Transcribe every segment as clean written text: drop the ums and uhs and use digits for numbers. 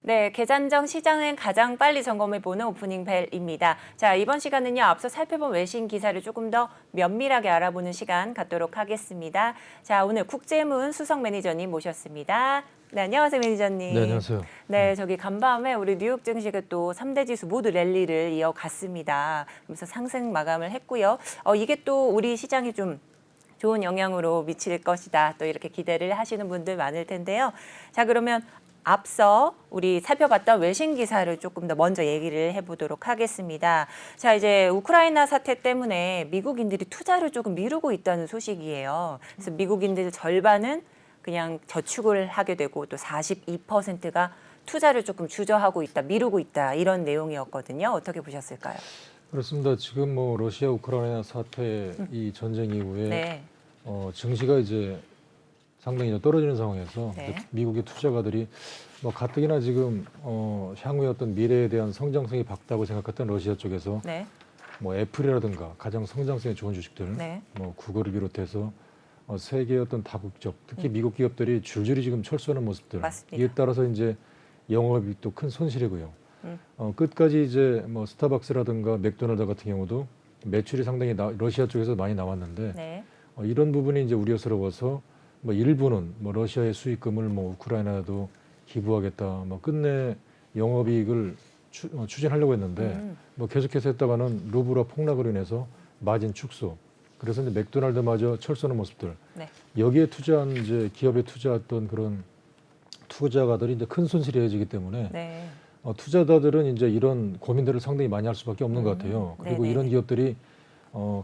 네, 계산정 시장은 가장 빨리 점검해보는 오프닝 벨입니다. 자, 이번 시간은요, 앞서 살펴본 외신 기사를 조금 더 면밀하게 알아보는 시간 갖도록 하겠습니다. 자, 오늘 국제문 수석 매니저님 모셨습니다. 네, 안녕하세요, 매니저님. 네, 안녕하세요. 네, 저기 간밤에 우리 뉴욕 증시가 또 3대 지수 모두 랠리를 이어갔습니다. 그래서 상승 마감을 했고요. 이게 또 우리 시장이 좀 좋은 영향으로 미칠 것이다. 또 이렇게 기대를 하시는 분들 많을 텐데요. 자, 그러면 앞서 우리 살펴봤던 외신 기사를 조금 더 먼저 얘기를 해보도록 하겠습니다. 자, 이제 우크라이나 사태 때문에 미국인들이 투자를 조금 미루고 있다는 소식이에요. 그래서 미국인들 절반은 그냥 저축을 하게 되고 또 42%가 투자를 조금 주저하고 있다, 미루고 있다 이런 내용이었거든요. 어떻게 보셨을까요? 그렇습니다. 지금 뭐 러시아 우크라이나 사태 이 전쟁 이후에 네. 증시가 이제 상당히 좀 떨어지는 상황에서 네. 미국의 투자가들이 뭐 가뜩이나 지금 향후의 어떤 미래에 대한 성장성이 밝다고 생각했던 러시아 쪽에서 네. 뭐 애플이라든가 가장 성장성이 좋은 주식들, 네. 뭐 구글을 비롯해서 세계의 어떤 다국적, 특히 미국 기업들이 줄줄이 지금 철수하는 모습들. 맞습니다. 이에 따라서 이제 영업이익도 큰 손실이고요. 끝까지 이제 뭐 스타벅스라든가 맥도날드 같은 경우도 매출이 상당히 러시아 쪽에서 많이 나왔는데 네. 이런 부분이 이제 우려스러워서 뭐 일부는 뭐 러시아의 수익금을 뭐 우크라이나도 기부하겠다, 뭐 끝내 영업이익을 추진하려고 했는데 뭐 계속해서 했다가는 루블화 폭락으로 인해서 마진 축소. 그래서 이제 맥도날드마저 철수하는 모습들. 네. 여기에 투자한 이제 기업에 투자했던 그런 투자가들이 이제 큰 손실이 이어지기 때문에 네. 투자자들은 이제 이런 고민들을 상당히 많이 할 수밖에 없는 것 같아요. 그리고 네네네. 이런 기업들이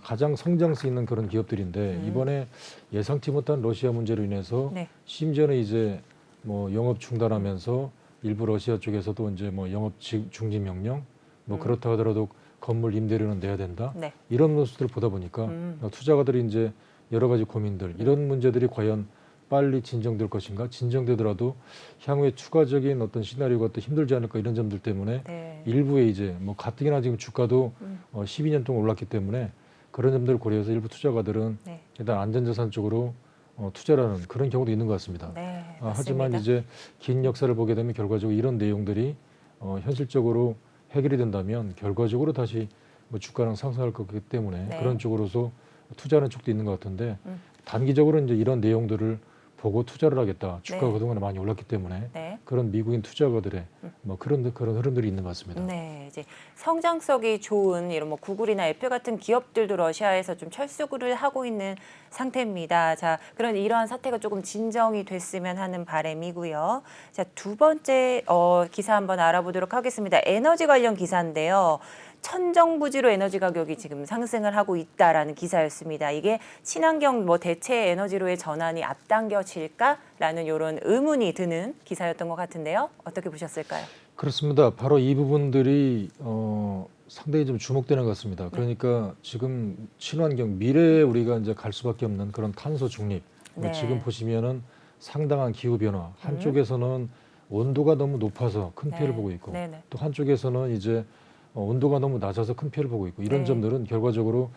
가장 성장세 있는 그런 기업들인데 이번에 예상치 못한 러시아 문제로 인해서 네. 심지어는 이제 뭐 영업 중단하면서 일부 러시아 쪽에서도 이제 뭐 영업 중지 명령, 뭐 그렇다 하더라도 건물 임대료는 내야 된다. 네. 이런 모습들을 보다 보니까 투자가들이 이제 여러 가지 고민들, 이런 문제들이 과연 빨리 진정될 것인가? 진정되더라도 향후에 추가적인 어떤 시나리오가 또 힘들지 않을까 이런 점들 때문에 네. 일부에 이제 뭐 가뜩이나 지금 주가도 12년 동안 올랐기 때문에 그런 점들을 고려해서 일부 투자가들은 네. 일단 안전자산 쪽으로 투자라는 그런 경우도 있는 것 같습니다. 네. 하지만 맞습니다. 이제 긴 역사를 보게 되면 결과적으로 이런 내용들이 현실적으로 해결이 된다면 결과적으로 다시 뭐 주가는 상승할 거기 때문에 네. 그런 쪽으로서 투자하는 쪽도 있는 것 같은데 단기적으로 이제 이런 내용들을 보고 투자를 하겠다. 주가가 네. 그동안에 많이 올랐기 때문에 네. 그런 미국인 투자가들의 뭐 그런 흐름들이 있는 것 같습니다. 네, 이제 성장성이 좋은 이런 뭐 구글이나 애플 같은 기업들도 러시아에서 좀 철수를 하고 있는 상태입니다. 자, 그런 이러한 사태가 조금 진정이 됐으면 하는 바람이고요. 자, 두 번째 기사 한번 알아보도록 하겠습니다. 에너지 관련 기사인데요. 천정부지로 에너지 가격이 지금 상승을 하고 있다라는 기사였습니다. 이게 친환경 뭐 대체 에너지로의 전환이 앞당겨질까라는 이런 의문이 드는 기사였던 것 같은데요. 어떻게 보셨을까요? 그렇습니다. 바로 이 부분들이 상당히 좀 주목되는 것 같습니다. 그러니까 지금 친환경 미래에 우리가 이제 갈 수밖에 없는 그런 탄소 중립. 네. 지금 보시면은 상당한 기후 변화. 한쪽에서는 온도가 너무 높아서 큰 피해를 네. 보고 있고, 네네. 또 한쪽에서는 이제 온도가 너무 낮아서 큰 피해를 보고 있고 이런 네. 점들은 결과적으로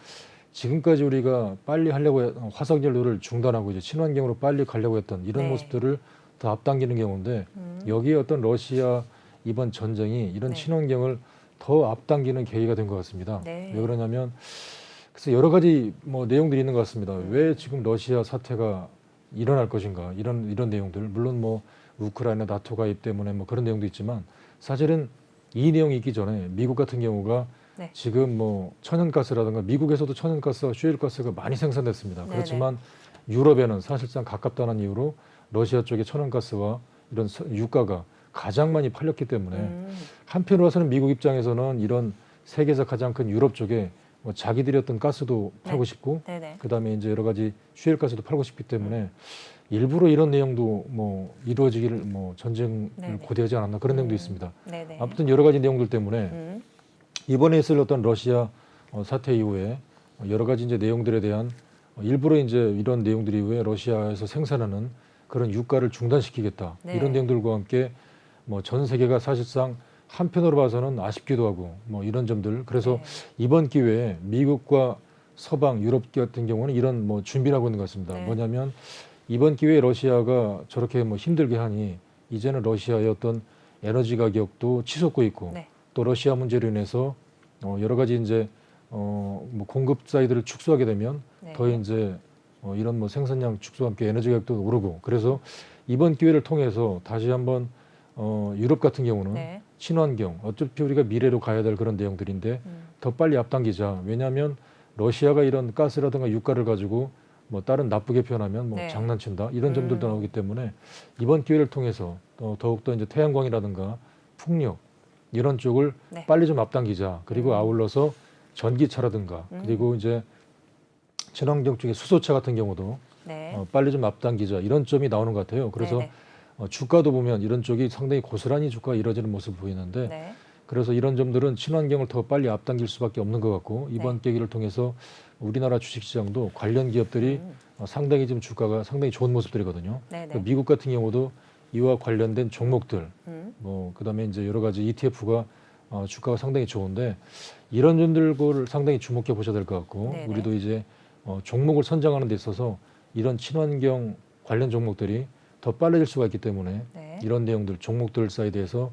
지금까지 우리가 빨리 하려고 화석연료를 중단하고 이제 친환경으로 빨리 가려고 했던 이런 네. 모습들을 더 앞당기는 경우인데 여기에 어떤 러시아 이번 전쟁이 이런 네. 친환경을 더 앞당기는 계기가 된 것 같습니다. 네. 왜 그러냐면 그래서 여러 가지 뭐 내용들이 있는 것 같습니다. 왜 지금 러시아 사태가 일어날 것인가 이런 내용들 물론 뭐 우크라이나 나토 가입 때문에 뭐 그런 내용도 있지만 사실은 이 내용이 있기 전에 미국 같은 경우가 네. 지금 뭐 천연가스라든가 미국에서도 천연가스와 슈엘가스가 많이 생산됐습니다. 네네. 그렇지만 유럽에는 사실상 가깝다는 이유로 러시아 쪽의 천연가스와 이런 유가가 가장 많이 팔렸기 때문에 한편으로서는 미국 입장에서는 이런 세계에서 가장 큰 유럽 쪽에 뭐 자기들이 어떤 가스도 팔고 싶고 네네. 그다음에 이제 여러 가지 슈엘가스도 팔고 싶기 때문에 일부러 이런 내용도 뭐 이루어지기를 뭐 전쟁을 네네. 고대하지 않았나 그런 내용도 있습니다. 네네. 아무튼 여러 가지 내용들 때문에 이번에 있을 어떤 러시아 사태 이후에 여러 가지 이제 내용들에 대한 일부러 이제 이런 내용들 이후에 러시아에서 생산하는 그런 유가를 중단시키겠다 네. 이런 내용들과 함께 뭐 전 세계가 사실상 한편으로 봐서는 아쉽기도 하고 뭐 이런 점들 그래서 네. 이번 기회에 미국과 서방 유럽 같은 경우는 이런 뭐 준비를 하고 있는 것 같습니다. 네. 뭐냐면 이번 기회에 러시아가 저렇게 뭐 힘들게 하니 이제는 러시아의 어떤 에너지 가격도 치솟고 있고 네. 또 러시아 문제로 인해서 여러 가지 이제 뭐 공급 사이드를 축소하게 되면 네. 더 이제 이런 뭐 생산량 축소와 함께 에너지 가격도 오르고 그래서 이번 기회를 통해서 다시 한번 유럽 같은 경우는 네. 친환경 어차피 우리가 미래로 가야 될 그런 내용들인데 더 빨리 앞당기자. 왜냐하면 러시아가 이런 가스라든가 유가를 가지고 뭐 다른 나쁘게 표현하면 뭐 네. 장난친다 이런 점들도 나오기 때문에 이번 기회를 통해서 더욱더 이제 태양광이라든가 풍력 이런 쪽을 네. 빨리 좀 앞당기자. 그리고 아울러서 전기차라든가 그리고 이제 친환경 쪽의 수소차 같은 경우도 네. 빨리 좀 앞당기자 이런 점이 나오는 것 같아요. 그래서 네네. 주가도 보면 이런 쪽이 상당히 고스란히 주가가 이뤄지는 모습을 보이는데 네. 그래서 이런 점들은 친환경을 더 빨리 앞당길 수밖에 없는 것 같고 이번 계기를 통해서 우리나라 주식시장도 관련 기업들이 상당히 지금 주가가 상당히 좋은 모습들이거든요. 네네. 미국 같은 경우도 이와 관련된 종목들, 뭐 그다음에 이제 여러 가지 ETF가 주가가 상당히 좋은데 이런 점들을 상당히 주목해 보셔야 될 것 같고 네네. 우리도 이제 종목을 선정하는 데 있어서 이런 친환경 관련 종목들이 더 빨라질 수가 있기 때문에 네. 이런 내용들 종목들 사이드에서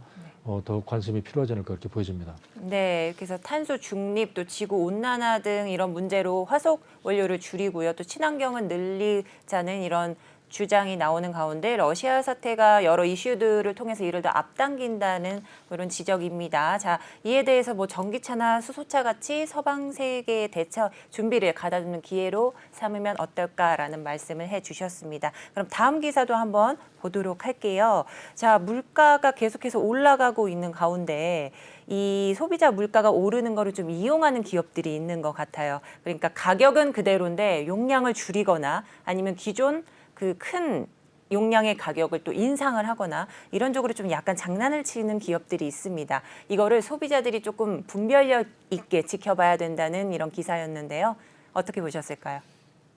더 관심이 필요하지 않을까 그렇게 보여집니다. 네, 그래서 탄소 중립, 또 지구 온난화 등 이런 문제로 화석 원료를 줄이고요, 또 친환경은 늘리자는 이런 주장이 나오는 가운데 러시아 사태가 여러 이슈들을 통해서 이를 더 앞당긴다는 그런 지적입니다. 자, 이에 대해서 뭐 전기차나 수소차 같이 서방 세계의 대처 준비를 가다듬는 기회로 삼으면 어떨까라는 말씀을 해주셨습니다. 그럼 다음 기사도 한번 보도록 할게요. 자, 물가가 계속해서 올라가고 있는 가운데 이 소비자 물가가 오르는 거를 좀 이용하는 기업들이 있는 것 같아요. 그러니까 가격은 그대로인데 용량을 줄이거나 아니면 기존 그 큰 용량의 가격을 또 인상을 하거나 이런 쪽으로 좀 약간 장난을 치는 기업들이 있습니다. 이거를 소비자들이 조금 분별력 있게 지켜봐야 된다는 이런 기사였는데요. 어떻게 보셨을까요?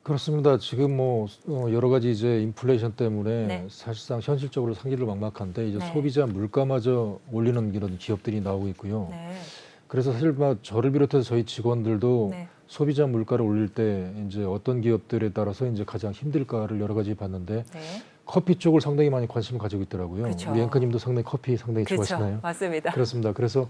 그렇습니다. 지금 뭐 여러 가지 이제 인플레이션 때문에 네. 사실상 현실적으로 상기를 막막한데 이제 네. 소비자 물가마저 올리는 이런 기업들이 나오고 있고요. 네. 그래서 사실 뭐 저를 비롯해서 저희 직원들도 네. 소비자 물가를 올릴 때 이제 어떤 기업들에 따라서 이제 가장 힘들까를 여러 가지 봤는데 네. 커피 쪽을 상당히 많이 관심을 가지고 있더라고요. 그렇죠. 우리 앵커님도 상당히 커피 상당히 그렇죠. 좋아하시나요? 맞습니다. 그렇습니다. 그래서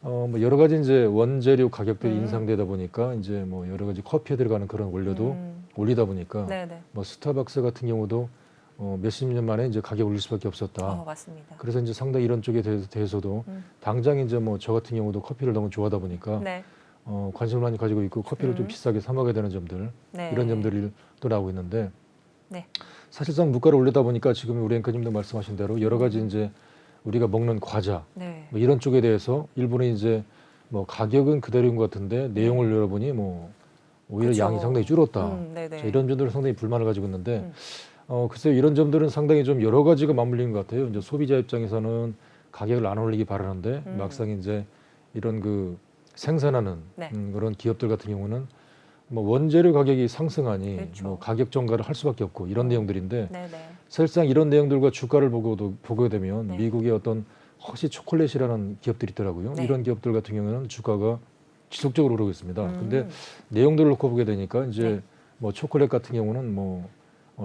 뭐 여러 가지 이제 원재료 가격들이 인상되다 보니까 이제 뭐 여러 가지 커피에 들어가는 그런 원료도 올리다 보니까 네네. 뭐 스타벅스 같은 경우도 몇십 년 만에 이제 가격 올릴 수밖에 없었다. 맞습니다. 그래서 이제 상당히 이런 쪽에 대해서도 당장 이제 뭐 저 같은 경우도 커피를 너무 좋아하다 보니까 네. 관심을 많이 가지고 있고 커피를 좀 비싸게 사 먹어야 되는 점들 네. 이런 점들이 또 나오고 있는데 네. 사실상 물가를 올리다 보니까 지금 우리 앵커님도 말씀하신 대로 여러 가지 이제 우리가 먹는 과자 네. 뭐 이런 쪽에 대해서 일본은 이제 뭐 가격은 그대로인 것 같은데 내용을 열어보니 뭐 오히려 그쵸. 양이 상당히 줄었다. 네네. 자, 이런 점들을 상당히 불만을 가지고 있는데 글쎄요 이런 점들은 상당히 좀 여러 가지가 맞물리는 것 같아요. 이제 소비자 입장에서는 가격을 안 올리기 바라는데 막상 이제 이런 그 생산하는 네. 그런 기업들 같은 경우는 뭐 원재료 가격이 상승하니 그렇죠. 뭐 가격 전가를 할 수밖에 없고 이런 내용들인데 네네. 사실상 이런 내용들과 주가를 보게 되면 네. 미국의 어떤 허쉬 초콜릿이라는 기업들이 있더라고요. 네. 이런 기업들 같은 경우는 주가가 지속적으로 오르고 있습니다. 근데 내용들을 놓고 보게 되니까 이제 네. 뭐 초콜릿 같은 경우는 뭐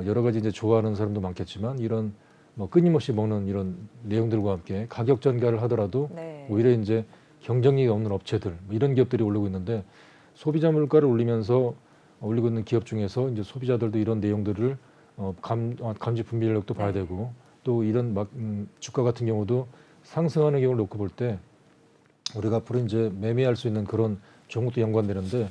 여러 가지 이제 좋아하는 사람도 많겠지만 이런 뭐 끊임없이 먹는 이런 내용들과 함께 가격 전가를 하더라도 네. 오히려 이제 경쟁력이 없는 업체들 뭐 이런 기업들이 올리고 있는데 소비자 물가를 올리면서 올리고 있는 기업 중에서 이제 소비자들도 이런 내용들을 감지 분별력도 봐야 네. 되고 또 이런 주가 같은 경우도 상승하는 경우를 놓고 볼 때 우리가 앞으로 이제 매매할 수 있는 그런 종목도 연관되는데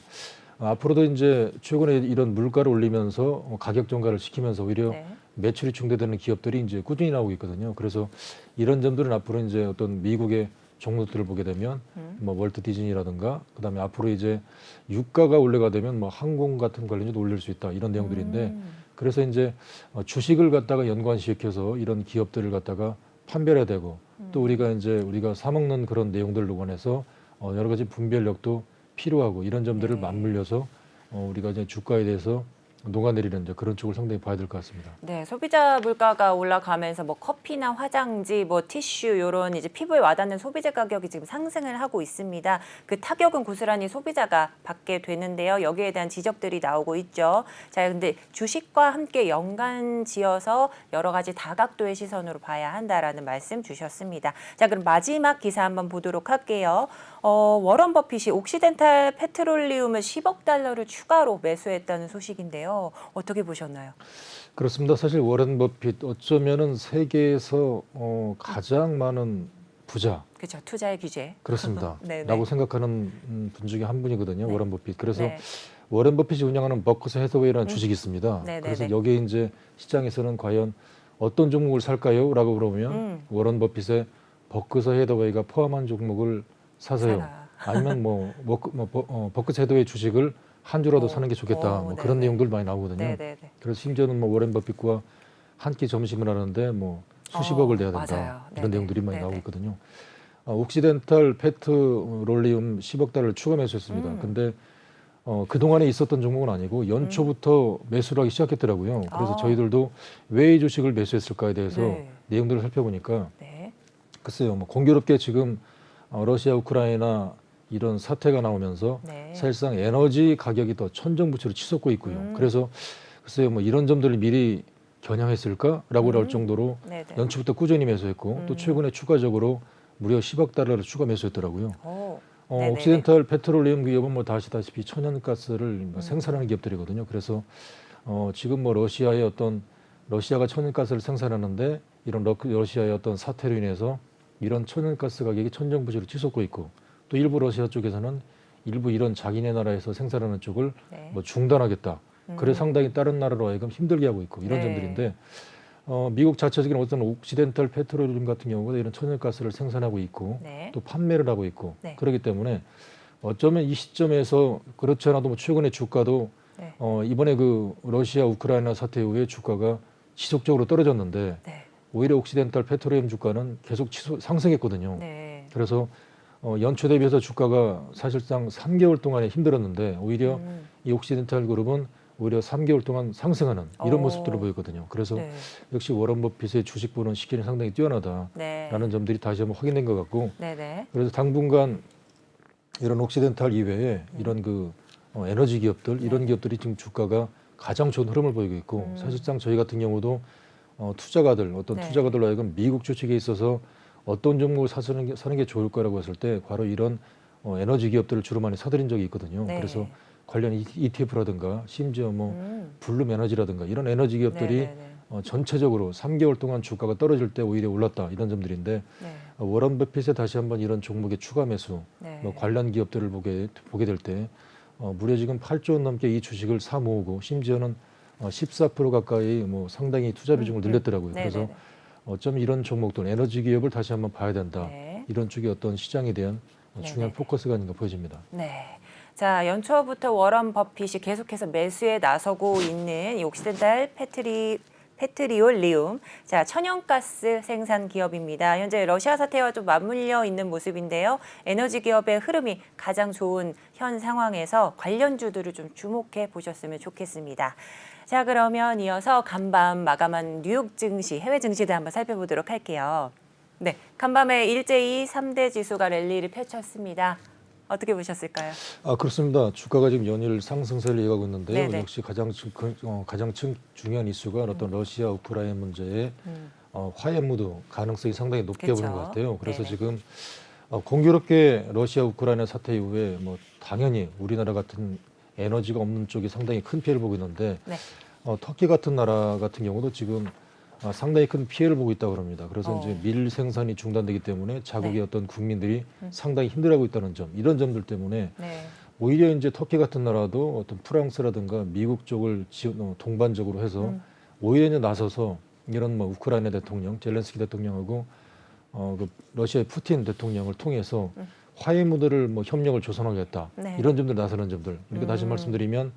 앞으로도 이제 최근에 이런 물가를 올리면서 가격 전가를 시키면서 오히려 네. 매출이 증대되는 기업들이 이제 꾸준히 나오고 있거든요. 그래서 이런 점들은 앞으로 이제 어떤 미국의 종목들을 보게 되면 뭐 월트 디즈니라든가 그다음에 앞으로 이제 유가가 올라가 되면 뭐 항공 같은 관련주도 올릴 수 있다 이런 내용들인데 그래서 이제 주식을 갖다가 연관시켜서 이런 기업들을 갖다가 판별해야 되고 또 우리가 사 먹는 그런 내용들로 관해서 여러 가지 분별력도 필요하고 이런 점들을 네. 맞물려서 우리가 이제 주가에 대해서 녹아내리는 이제 그런 쪽을 상당히 봐야 될 것 같습니다. 네, 소비자 물가가 올라가면서 뭐 커피나 화장지, 뭐 티슈 이런 이제 피부에 와닿는 소비재 가격이 지금 상승을 하고 있습니다. 그 타격은 고스란히 소비자가 받게 되는데요. 여기에 대한 지적들이 나오고 있죠. 자, 근데 주식과 함께 연관지어서 여러 가지 다각도의 시선으로 봐야 한다라는 말씀 주셨습니다. 자, 그럼 마지막 기사 한번 보도록 할게요. 워런 버핏이 옥시덴탈 페트롤리움을 10억 달러를 추가로 매수했다는 소식인데요. 어떻게 보셨나요? 그렇습니다. 사실 워런 버핏 어쩌면은 세계에서 가장 많은 부자 그렇죠. 투자의 규제. 그렇습니다. 네네. 라고 생각하는 분 중에 한 분이거든요. 네. 워런 버핏. 그래서 네. 워런 버핏이 운영하는 버크셔 해서웨이라는 주식이 있습니다. 네네네. 그래서 여기에 이제 시장에서는 과연 어떤 종목을 살까요? 라고 물어보면 워런 버핏의 버크셔 해서웨이가 포함한 종목을 사세요. 사라. 아니면 버크셔 해서웨이 주식을 한 주라도 사는 게 좋겠다. 뭐 그런 네네. 내용들 많이 나오거든요. 네네네. 그래서 심지어는 뭐 워런 버핏과 한 끼 점심을 하는데 뭐 수십억을 내야 된다. 맞아요. 이런 네네. 내용들이 많이 네네. 나오고 있거든요. 옥시덴탈 페트롤리움 10억 달러를 추가 매수했습니다. 근데 그동안에 있었던 종목은 아니고 연초부터 매수를 하기 시작했더라고요. 그래서 아. 저희들도 왜 이 주식을 매수했을까에 대해서 네. 내용들을 살펴보니까 네. 글쎄요, 뭐 공교롭게 지금 러시아, 우크라이나 이런 사태가 나오면서 네. 사실상 에너지 가격이 더 천정부처로 치솟고 있고요. 그래서 글쎄요, 뭐 이런 점들을 미리 겨냥했을까라고 할 정도로 네네. 연초부터 꾸준히 매수했고 또 최근에 추가적으로 무려 10억 달러를 추가 매수했더라고요. 네네네. 옥시덴탈 페트롤리움 기업은 뭐 다 아시다시피 천연가스를 생산하는 기업들이거든요. 그래서 지금 뭐 러시아가 천연가스를 생산하는데 이런 러시아의 어떤 사태로 인해서 이런 천연가스 가격이 천정부지로 치솟고 있고 또 일부 러시아 쪽에서는 일부 이런 자기네 나라에서 생산하는 쪽을 네. 뭐 중단하겠다. 그래 상당히 다른 나라로 하여금 힘들게 하고 있고 이런 네. 점들인데 미국 자체적인 어떤 옥시덴탈 페트롤리움 같은 경우가 이런 천연가스를 생산하고 있고 네. 또 판매를 하고 있고 네. 그렇기 때문에 어쩌면 이 시점에서 그렇지 않아도 뭐 최근에 주가도 네. 이번에 그 러시아 우크라이나 사태 이후에 주가가 지속적으로 떨어졌는데 네. 오히려 옥시덴탈 페트롤리움 주가는 계속 상승했거든요. 네. 그래서 연초 대비해서 주가가 사실상 3개월 동안에 힘들었는데 오히려 이 옥시덴탈 그룹은 오히려 3개월 동안 상승하는 이런 모습들을 보였거든요. 그래서 네. 역시 워런 버핏의 주식 보는 시기는 상당히 뛰어나다라는 네. 점들이 다시 한번 확인된 것 같고 네네. 그래서 당분간 이런 옥시덴탈 이외에 이런 그 에너지 기업들 이런 기업들이 지금 주가가 가장 좋은 흐름을 보이고 있고 사실상 저희 같은 경우도 투자가들 어떤 네. 투자가들로 하여금 미국 주식에 있어서 어떤 종목을 사는 게 좋을 거라고 했을 때 바로 이런 에너지 기업들을 주로 많이 사들인 적이 있거든요. 네. 그래서 관련 ETF라든가 심지어 뭐 블룸 에너지라든가 이런 에너지 기업들이 네네네. 전체적으로 3개월 동안 주가가 떨어질 때 오히려 올랐다 이런 점들인데 네. 워런 버핏의 다시 한번 이런 종목의 추가 매수 네. 뭐 관련 기업들을 보게 될 때 무려 지금 8조 원 넘게 이 주식을 사 모으고 심지어는 14% 가까이 뭐 상당히 투자 비중을 늘렸더라고요. 그래서 네네네. 어쩌면 이런 종목들 에너지 기업을 다시 한번 봐야 된다. 네. 이런 쪽의 어떤 시장에 대한 중요한 네네네. 포커스가 아닌가 보여집니다. 네. 자, 연초부터 워런 버핏이 계속해서 매수에 나서고 있는 이 옥시덴탈 페트리올리움, 자, 천연가스 생산 기업입니다. 현재 러시아 사태와 좀 맞물려 있는 모습인데요. 에너지 기업의 흐름이 가장 좋은 현 상황에서 관련주들을 좀 주목해 보셨으면 좋겠습니다. 자, 그러면 이어서 간밤 마감한 뉴욕 증시, 해외 증시들 한번 살펴보도록 할게요. 네, 간밤에 일제히 3대 지수가 랠리를 펼쳤습니다. 어떻게 보셨을까요? 그렇습니다. 주가가 지금 연일 상승세를 이어가고 있는데요. 네네. 역시 가장 중요한 이슈가 어떤 러시아 우크라이나 문제의 화해 무드 가능성이 상당히 높게 그쵸. 보이는 것 같아요. 그래서 네네. 지금 공교롭게 러시아 우크라이나 사태 이후에 뭐 당연히 우리나라 같은 에너지가 없는 쪽이 상당히 큰 피해를 보고 있는데 네. 터키 같은 나라 같은 경우도 지금 상당히 큰 피해를 보고 있다고 합니다. 그래서 이제 밀 생산이 중단되기 때문에 자국의 네. 어떤 국민들이 상당히 힘들어하고 있다는 점, 이런 점들 때문에 네. 오히려 이제 터키 같은 나라도 어떤 프랑스라든가 미국 쪽을 동반적으로 해서 오히려 이제 나서서 이런 뭐 우크라이나 대통령, 젤렌스키 대통령하고 그 러시아의 푸틴 대통령을 통해서 화해 무드를 뭐 협력을 조성하겠다. 네. 이런 점들 나서는 점들. 그러니까 다시 말씀드리면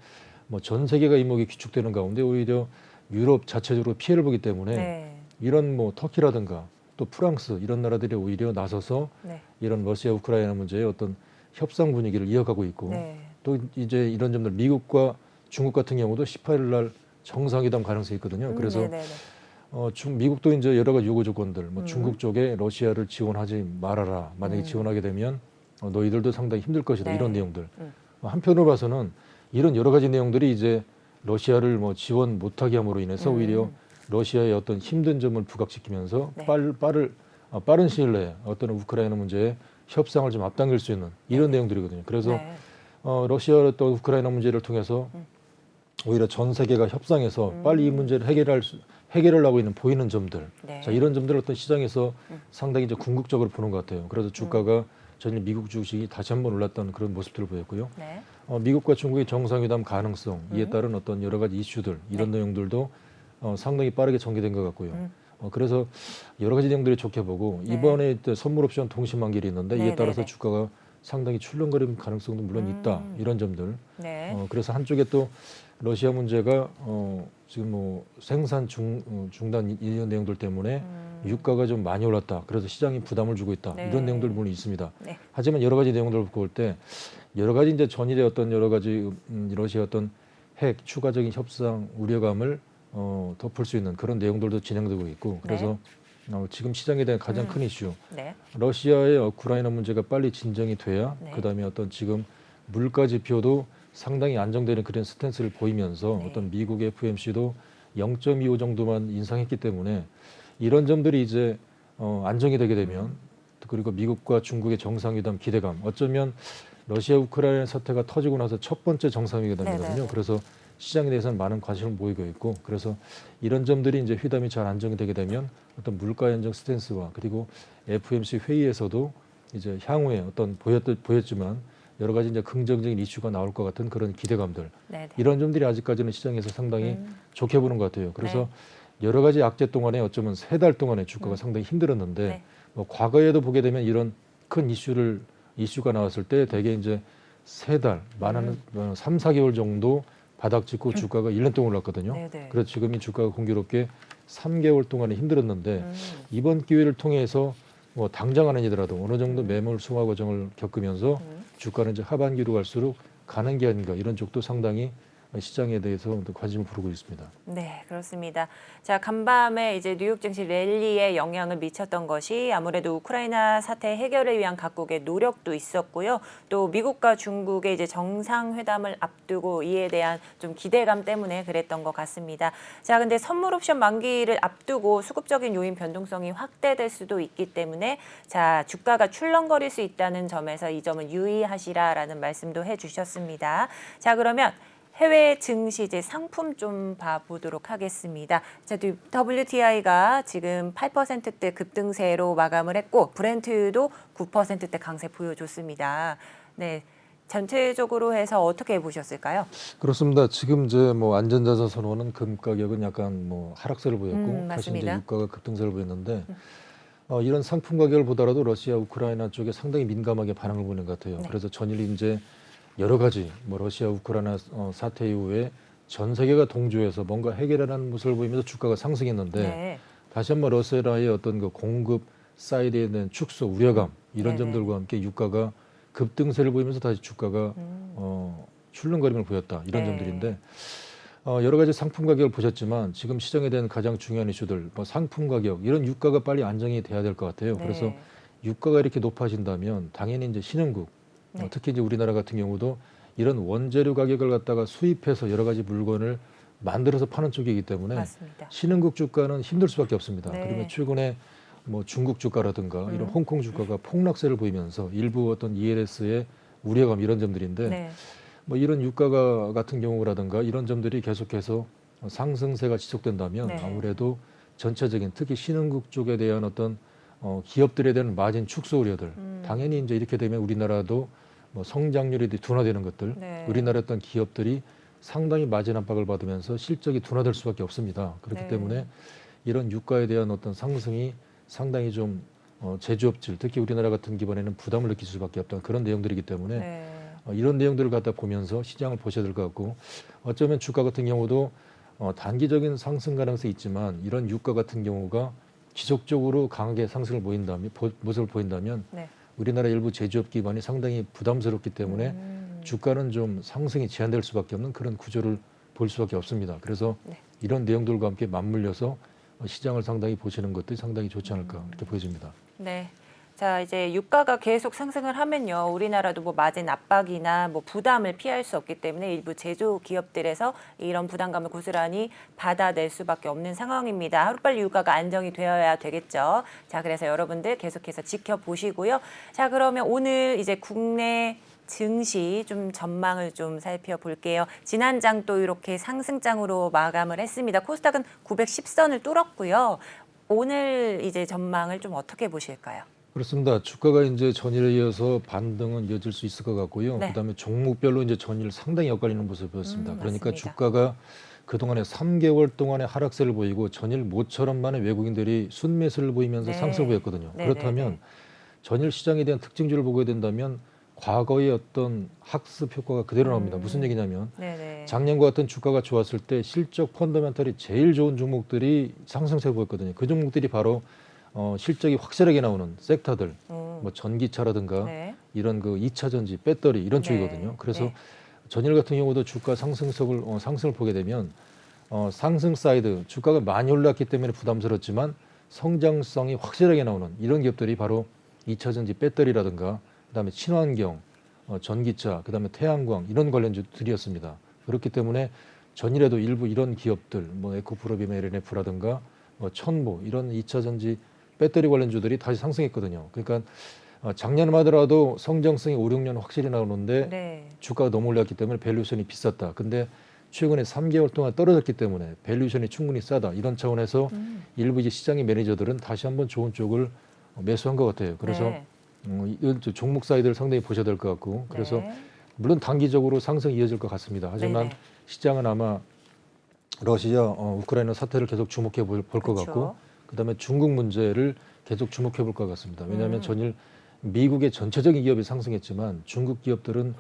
뭐 전 세계가 이목이 귀축되는 가운데 오히려 유럽 자체적으로 피해를 보기 때문에 네. 이런 뭐 터키라든가 또 프랑스 이런 나라들이 오히려 나서서 네. 이런 러시아 우크라이나 문제의 어떤 협상 분위기를 이어가고 있고 네. 또 이제 이런 점들 미국과 중국 같은 경우도 18일 날 정상회담 가능성이 있거든요. 그래서 네네네. 미국도 이제 여러 가지 요구 조건들, 뭐 중국 쪽에 러시아를 지원하지 말아라. 만약에 지원하게 되면 너희들도 상당히 힘들 것이다. 네. 이런 내용들. 한편으로 봐서는 이런 여러 가지 내용들이 이제 러시아를 뭐 지원 못하게 함으로 인해서 오히려 러시아의 어떤 힘든 점을 부각시키면서 네. 빠른 시일 내에 어떤 우크라이나 문제에 협상을 좀 앞당길 수 있는 이런 내용들이거든요. 그래서 네. 러시아 또 우크라이나 문제를 통해서 오히려 전 세계가 협상해서 빨리 이 문제를 해결하려고 있는 보이는 점들. 네. 자, 이런 점들을 어떤 시장에서 상당히 이제 궁극적으로 보는 것 같아요. 그래서 주가가 전일 미국 주식이 다시 한번 올랐던 그런 모습들을 보였고요. 네. 미국과 중국의 정상회담 가능성, 이에 따른 어떤 여러 가지 이슈들, 이런 내용들도 상당히 빠르게 전개된 것 같고요. 그래서 여러 가지 내용들이 좋게 보고 네. 이번에 선물 옵션 동시만기일이 있는데 이에 네, 따라서 네, 네. 주가가 상당히 출렁거리는 가능성도 물론 있다. 이런 점들. 네. 그래서 한쪽에 또 러시아 문제가 지금 뭐 생산 중단 이런 내용들 때문에 유가가 좀 많이 올랐다. 그래서 시장이 부담을 주고 있다. 네. 이런 내용들 물론 있습니다. 네. 하지만 여러 가지 내용들을 볼 때 여러 가지 이제 전일의 어떤 여러 가지 러시아 어떤 핵 추가적인 협상 우려감을 덮을 수 있는 그런 내용들도 진행되고 있고 그래서 지금 시장에 대한 가장 큰 이슈 네. 러시아의 우크라이나 문제가 빨리 진정이 돼야 네. 그다음에 어떤 지금 물가 지표도 상당히 안정되는 그런 스탠스를 보이면서 네. 어떤 미국 FOMC도 0.25 정도만 인상했기 때문에 이런 점들이 이제 안정이 되게 되면 그리고 미국과 중국의 정상회담 기대감 어쩌면 러시아 우크라이나 사태가 터지고 나서 첫 번째 정상회담이거든요. 네네네. 그래서 시장에 대해서는 많은 관심을 보이고 있고 그래서 이런 점들이 이제 회담이 잘 안정이 되게 되면 어떤 물가 안정 스탠스와 그리고 FOMC 회의에서도 이제 향후에 어떤 보였지만 여러 가지 이제 긍정적인 이슈가 나올 것 같은 그런 기대감들 네. 이런 점들이 아직까지는 시장에서 상당히 좋게 보는 것 같아요. 그래서 여러 가지 악재 동안에 어쩌면 3달 동안에 주가가 상당히 힘들었는데 네. 뭐 과거에도 보게 되면 이런 큰 이슈가 나왔을 때 대개 이제 3달 많은 3, 4개월 정도 바닥 찍고 주가가 1년 동안 올랐거든요. 네네. 그래서 지금 이 주가가 공교롭게 3개월 동안에 힘들었는데 이번 기회를 통해서 뭐 당장은 아니더라도 어느 정도 매물 소화 과정을 겪으면서 주가는 이제 하반기로 갈수록 가는 게 아닌가 이런 쪽도 상당히 시장에 대해서 관심을 부르고 있습니다. 네, 그렇습니다. 자, 간밤에 이제 뉴욕 증시 랠리에 영향을 미쳤던 것이 아무래도 우크라이나 사태 해결을 위한 각국의 노력도 있었고요. 또 미국과 중국의 이제 정상회담을 앞두고 이에 대한 좀 기대감 때문에 그랬던 것 같습니다. 자, 근데 선물 옵션 만기를 앞두고 수급적인 요인 변동성이 확대될 수도 있기 때문에 자, 주가가 출렁거릴 수 있다는 점에서 이 점은 유의하시라라는 말씀도 해주셨습니다. 자, 그러면 해외 증시 이제 상품 좀 봐보도록 하겠습니다. 자, WTI가 지금 8%대 급등세로 마감을 했고 브렌트도 9%대 강세 보여줬습니다. 네, 전체적으로 해서 어떻게 보셨을까요? 그렇습니다. 지금 이제 뭐 안전자산 선호는 금 가격은 약간 뭐 하락세를 보였고 다시 이제 맞습니다. 유가가 급등세를 보였는데 이런 상품 가격을 보더라도 러시아 우크라이나 쪽에 상당히 민감하게 반응을 보이는 것 같아요. 네. 그래서 전일 이제 여러 가지 뭐 러시아 우크라이나 사태 이후에 전 세계가 동조해서 뭔가 해결하는 모습을 보이면서 주가가 상승했는데 네. 다시 한번 러시아의 어떤 그 공급 사이드에 대한 축소 우려감 이런 네네. 점들과 함께 유가가 급등세를 보이면서 다시 주가가 출렁거림을 보였다 이런 네. 점들인데 여러 가지 상품 가격을 보셨지만 지금 시장에 대한 가장 중요한 이슈들 뭐 상품 가격 이런 유가가 빨리 안정이 돼야 될 것 같아요. 네. 그래서 유가가 이렇게 높아진다면 당연히 이제 신흥국 네. 특히 이제 우리나라 같은 경우도 이런 원재료 가격을 갖다가 수입해서 여러 가지 물건을 만들어서 파는 쪽이기 때문에 맞습니다. 신흥국 주가는 힘들 수밖에 없습니다. 네. 그러면 최근에 뭐 중국 주가라든가 이런 홍콩 주가가 폭락세를 보이면서 일부 어떤 ELS의 우려감 이런 점들인데 네. 뭐 이런 유가가 같은 경우라든가 이런 점들이 계속해서 상승세가 지속된다면 네. 아무래도 전체적인 특히 신흥국 쪽에 대한 어떤 기업들에 대한 마진 축소 우려들 당연히 이제 이렇게 되면 우리나라도 뭐 성장률이 둔화되는 것들 네. 우리나라 어떤 기업들이 상당히 마진 압박을 받으면서 실적이 둔화될 수밖에 없습니다. 그렇기 네. 때문에 이런 유가에 대한 어떤 상승이 상당히 좀 제조업질 특히 우리나라 같은 기반에는 부담을 느낄 수밖에 없던 그런 내용들이기 때문에 네. 이런 내용들을 갖다 보면서 시장을 보셔야 될 것 같고 어쩌면 주가 같은 경우도 단기적인 상승 가능성이 있지만 이런 유가 같은 경우가 지속적으로 강하게 상승을 모습을 보인다면 네. 우리나라 일부 제조업 기반이 상당히 부담스럽기 때문에 주가는 좀 상승이 제한될 수밖에 없는 그런 구조를 볼 수밖에 없습니다. 그래서 네. 이런 내용들과 함께 맞물려서 시장을 상당히 보시는 것들이 상당히 좋지 않을까 이렇게 보여집니다. 네. 자, 이제 유가가 계속 상승을 하면요. 우리나라도 뭐 마진 압박이나 뭐 부담을 피할 수 없기 때문에 일부 제조 기업들에서 이런 부담감을 고스란히 받아낼 수밖에 없는 상황입니다. 하루빨리 유가가 안정이 되어야 되겠죠. 자, 그래서 여러분들 계속해서 지켜보시고요. 자, 그러면 오늘 이제 국내 증시 좀 전망을 좀 살펴볼게요. 지난 장 또 이렇게 상승장으로 마감을 했습니다. 코스닥은 910선을 뚫었고요. 오늘 이제 전망을 좀 어떻게 보실까요? 그렇습니다. 주가가 이제 전일에 이어서 반등은 이어질 수 있을 것 같고요. 네. 그다음에 종목별로 이제 전일 상당히 엇갈리는 모습을 보였습니다. 그러니까 맞습니다. 주가가 그동안에 3개월 동안의 하락세를 보이고 전일 모처럼 만에 외국인들이 순매수를 보이면서 네. 상승을 보였거든요. 네, 그렇다면 네, 네. 전일 시장에 대한 특징주를 보게 된다면 과거의 어떤 학습 효과가 그대로 나옵니다. 무슨 얘기냐면 네네. 작년과 같은 주가가 좋았을 때 실적 펀더멘털이 제일 좋은 종목들이 상승세를 보였거든요. 그 종목들이 바로 실적이 확실하게 나오는 섹터들, 뭐 전기차라든가 네. 이런 그 2차 전지, 배터리 이런 네. 쪽이거든요. 그래서 네. 전일 같은 경우도 주가 상승을 보게 되면 상승 사이드 주가가 많이 올랐기 때문에 부담스럽지만 성장성이 확실하게 나오는 이런 기업들이 바로 2차 전지, 배터리라든가 그다음에 친환경, 전기차, 그다음에 태양광 이런 관련주들이었습니다. 그렇기 때문에 전일에도 일부 이런 기업들, 뭐 에코프로비움 LNF라든가 뭐 천보 이런 2차 전지 배터리 관련주들이 다시 상승했거든요. 그러니까 작년만 하더라도 성장성이 5, 6년 확실히 나오는데 네. 주가가 너무 올랐기 때문에 밸류션이 비쌌다. 근데 최근에 3개월 동안 떨어졌기 때문에 밸류션이 충분히 싸다. 이런 차원에서 일부 이제 시장의 매니저들은 다시 한번 좋은 쪽을 매수한 것 같아요. 그래서 네. 이런 종목 사이드를 상당히 보셔야 될 것 같고 그래서 네. 물론 단기적으로 상승이 이어질 것 같습니다. 하지만 네네. 시장은 아마 러시아, 우크라이나 사태를 계속 주목해 볼 것 그렇죠. 같고 그다음에 중국 문제를 계속 주목해 볼 것 같습니다. 왜냐하면 전일 미국의 전체적인 기업이 상승했지만 중국 기업들은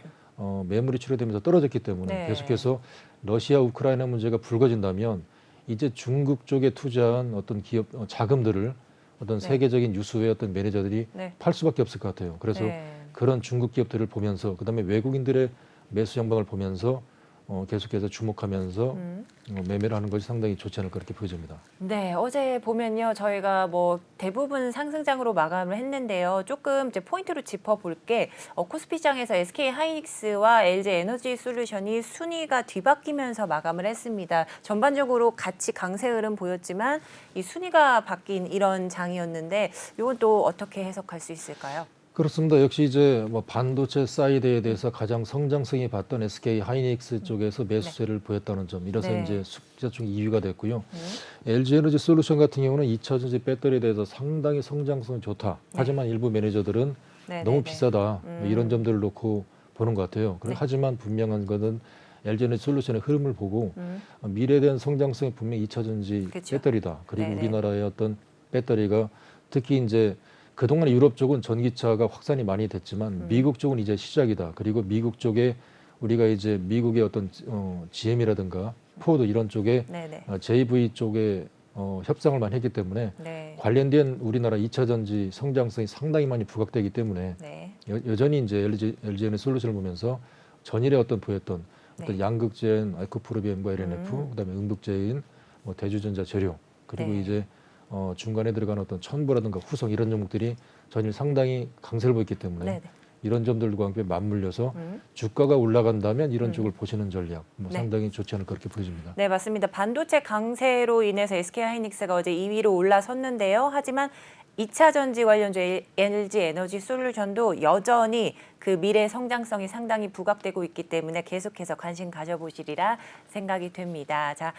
매물이 출회되면서 떨어졌기 때문에 네. 계속해서 러시아, 우크라이나 문제가 불거진다면 이제 중국 쪽에 투자한 어떤 기업 자금들을 어떤 네. 세계적인 유수의 어떤 매니저들이 네. 팔 수밖에 없을 것 같아요. 그래서 네. 그런 중국 기업들을 보면서 그다음에 외국인들의 매수 양방을 보면서 계속해서 주목하면서 매매를 하는 것이 상당히 좋지 않을까 그렇게 보여집니다. 네, 어제 보면요. 저희가 뭐 대부분 상승장으로 마감을 했는데요. 조금 이제 포인트로 짚어볼 게 코스피장에서 SK 하이닉스와 LG 에너지 솔루션이 순위가 뒤바뀌면서 마감을 했습니다. 전반적으로 같이 강세 흐름 보였지만 이 순위가 바뀐 이런 장이었는데 이건 또 어떻게 해석할 수 있을까요? 그렇습니다. 역시 이제 뭐 반도체 사이드에 대해서 가장 성장성이 봤던 SK 하이닉스 쪽에서 매수세를 보였다는 점, 이래서 네. 이제 숙자 중 2위가 됐고요. LG 에너지 솔루션 같은 경우는 2차 전지 배터리에 대해서 상당히 성장성이 좋다. 하지만 일부 매니저들은 네, 너무 네, 네. 비싸다. 뭐 이런 점들을 놓고 보는 것 같아요. 네. 하지만 분명한 것은 LG 에너지 솔루션의 흐름을 보고 미래에 대한 성장성이 분명히 2차 전지 그쵸. 배터리다. 그리고 네, 네. 우리나라의 어떤 배터리가 특히 이제 그동안 유럽 쪽은 전기차가 확산이 많이 됐지만 미국 쪽은 이제 시작이다. 그리고 미국 쪽에 우리가 이제 미국의 어떤 GM이라든가 포드 이런 쪽에 네네. JV 쪽에 협상을 많이 했기 때문에 네. 관련된 우리나라 2차 전지 성장성이 상당히 많이 부각되기 때문에 네. 여전히 이제 LGN의 솔루션을 보면서 전일에 어떤 보였던 어떤 네. 양극재인 에코프로비엠과 LNF, 그다음에 응급재인 뭐 대주전자 재료 그리고 네. 이제 중간에 들어간 어떤 천보라든가 후성 이런 종목들이 전일 상당히 강세를 보였기 때문에 네네. 이런 점들과 함께 맞물려서 주가가 올라간다면 이런 쪽을 보시는 전략 뭐 네. 상당히 좋지 않을까 그렇게 보여집니다. 네, 맞습니다. 반도체 강세로 인해서 SK 하이닉스가 어제 2위로 올라섰는데요. 하지만 2차 전지 관련주 LG 에너지 솔루션도 여전히 그 미래 성장성이 상당히 부각되고 있기 때문에 계속해서 관심 가져보시리라 생각이 됩니다. 자,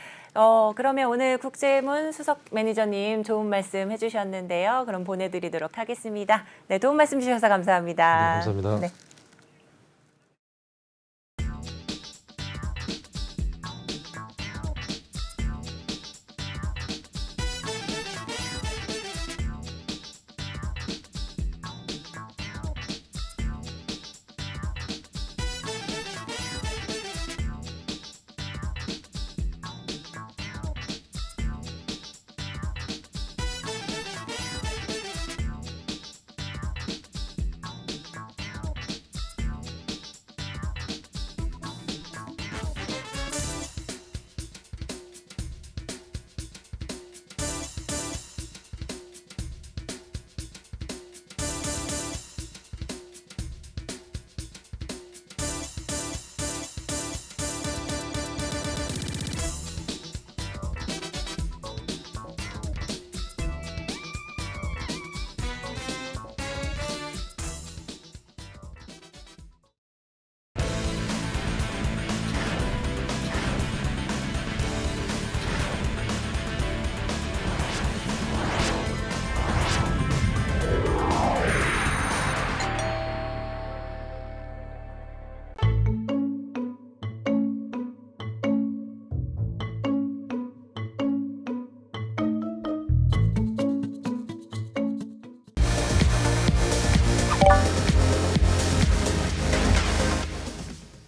그러면 오늘 국제문 수석 매니저님 좋은 말씀 해주셨는데요. 그럼 보내드리도록 하겠습니다. 네, 도움 말씀 주셔서 감사합니다. 네, 감사합니다. 네.